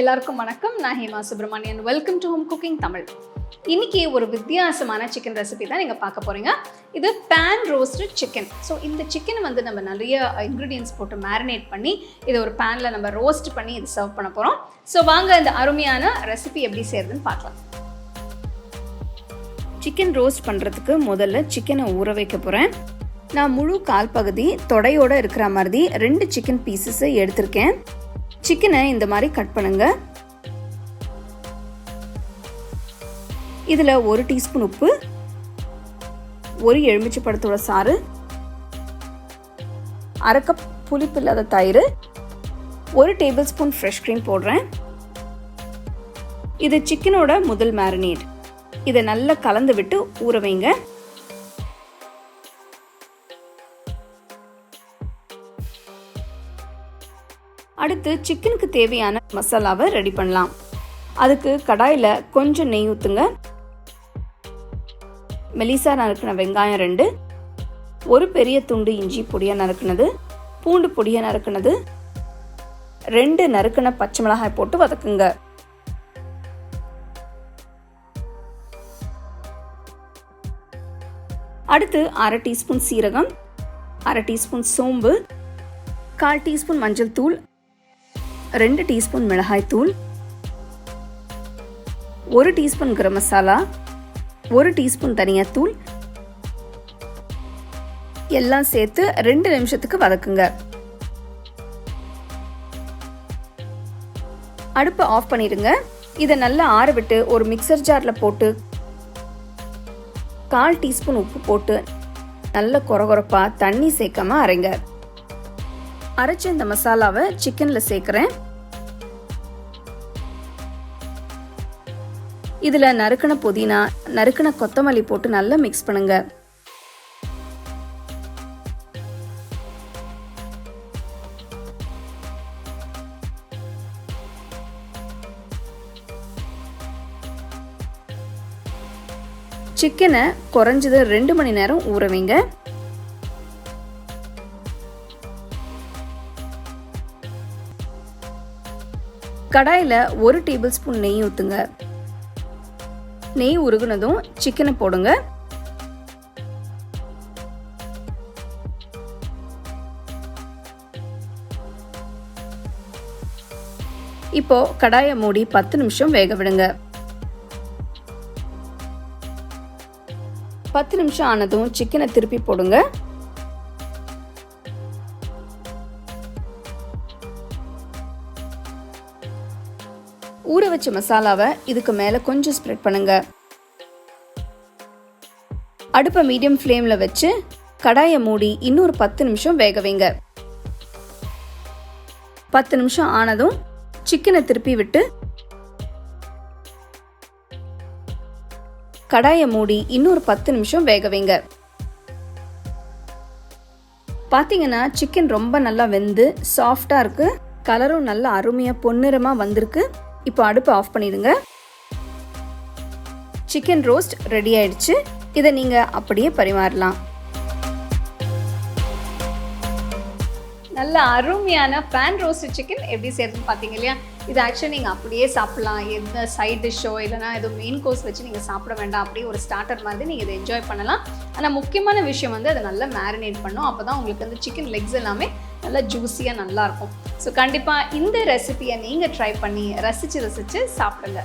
எல்லாருக்கும் வணக்கம். நான் Hema Subramanian. Welcome to home cooking Tamil. இன்னைக்கு ஒரு வித்தியாசமான சிக்கன் ரெசிபி தான் நீங்கள் பார்க்க போகிறீங்க. இது பேன் ரோஸ்டட் சிக்கன். ஸோ இந்த சிக்கனை வந்து நம்ம நிறைய இன்க்ரீடியன்ஸ் போட்டு மேரினேட் பண்ணி இதை ஒரு பேனில் நம்ம ரோஸ்ட் பண்ணி இது சர்வ் பண்ண போகிறோம். ஸோ வாங்க இந்த அருமையான ரெசிபி எப்படி செய்யறதுன்னு பார்க்கலாம். சிக்கன் ரோஸ்ட் பண்ணுறதுக்கு முதல்ல சிக்கனை ஊற வைக்க போகிறேன். நான் முழு கால் பகுதி தொடையோடு இருக்கிற மாதிரி 2 சிக்கன் பீசஸை எடுத்திருக்கேன். சிக்கனை இந்த மாதிரி கட் பண்ணுங்க. இதில் 1 டீஸ்பூன் உப்பு, 1 எலுமிச்சை பழத்தோட சாறு, 1/2 கப் புளிப்பு இல்லாத தயிர், 1 டேபிள் ஸ்பூன் ஃப்ரெஷ் க்ரீம் போடுறேன். இது சிக்கனோட முதல் மேரினேட். இதை நல்லா கலந்து விட்டு ஊற வைங்க. அடுத்து சிக்கனுக்கு தேவையான மசாலாவை ரெடி பண்ணலாம். அதுக்கு கடாயில் கொஞ்சம் நெய் ஊற்றுங்க. மெலிசா நறுக்கின வெங்காயம் 2, 1 பெரிய துண்டு இஞ்சி பொடியாக நறுக்கினது, பூண்டு பொடியாக நறுக்கினது, 2 நறுக்கின பச்சை மிளகாய் போட்டு வதக்குங்க. அடுத்து 1/2 டீஸ்பூன் சீரகம், 1/2 டீஸ்பூன் சோம்பு, 1/4 டீஸ்பூன் மஞ்சள் தூள், 2 டீஸ்பூன் மிளகாய் தூள், 1 டீஸ்பூன் கரம் மசாலா, 1 டீஸ்பூன் தனியாத்தூள் எல்லாம் சேர்த்து 2 நிமிஷத்துக்கு வதக்குங்க. அடுப்பை ஆஃப் பண்ணிடுங்க. இதை நல்லா ஆற விட்டு ஒரு மிக்சர் ஜாரில் போட்டு 1/4 டீஸ்பூன் உப்பு போட்டு நல்ல கொரகொரப்பா தண்ணி சேர்க்காம அரைங்க. அரைச்ச இந்த மசாலாவை சிக்கனில் சேர்க்குறேன். இதில் நறுக்கின புதினா, நறுக்கின கொத்தமல்லி போட்டு நல்லா மிக்ஸ் பண்ணுங்க. சிக்கனை குறைஞ்சது 2 மணி நேரம் ஊற வைங்க. கடாயில் 1 டேபிள் ஸ்பூன் நெய் ஊற்றுங்க. நெய் உருகுனதும் சிக்கனை போடுங்க. இப்போ கடாயை மூடி 10 நிமிஷம் வேக விடுங்க. 10 நிமிஷம் ஆனதும் சிக்கனை திருப்பி போடுங்க. ஊற வச்ச மசாலாவை இதுக்கு மேலே கொஞ்சம் ஸ்ப்ரெட் பண்ணுங்க. அடுப்பை மீடியம் ஃப்ளேமில் வச்சு கடாயை மூடி இன்னொரு 10 நிமிஷம் வேக வைங்க. 10 நிமிஷம் ஆனதும் சிக்கனை திருப்பி விட்டு கடாயை மூடி இன்னொரு 10 நிமிஷம் வேக வைங்க. பார்த்தீங்கன்னா சிக்கன் ரொம்ப நல்லா வெந்து சாஃப்டாக இருக்கு. கலரும் நல்லா அருமையாக பொன்னிறமாக வந்திருக்கு. இப்போ அடுப்பை ஆஃப் பண்ணிடுங்க. சிக்கன் ரோஸ்ட் ரெடி ஆயிடுச்சு. இதை நீங்கள் அப்படியே பரிமாறலாம். நல்ல அருமையான பேன் ரோஸ்ட் சிக்கன் எப்படி செய்யறதுன்னு பார்த்தீங்க இல்லையா? இது ஆக்சுவலி நீங்கள் அப்படியே சாப்பிட்லாம். எந்த சைட் டிஷ்ஷோ இல்லைனா ஏதோ மெயின் கோர்ஸ் வச்சு நீங்கள் சாப்பிட வேண்டாம். அப்படியே ஒரு ஸ்டார்டர் மாதிரி நீங்கள் இதை என்ஜாய் பண்ணலாம். ஆனால் முக்கியமான விஷயம் வந்து அதை நல்லா மேரினேட் பண்ணும். அப்போ தான் உங்களுக்கு வந்து சிக்கன் லெக்ஸ் எல்லாமே நல்லா ஜூஸியாக நல்லாயிருக்கும். ஸோ கண்டிப்பாக இந்த ரெசிபியை நீங்கள் ட்ரை பண்ணி ரசித்து சாப்பிடுங்க.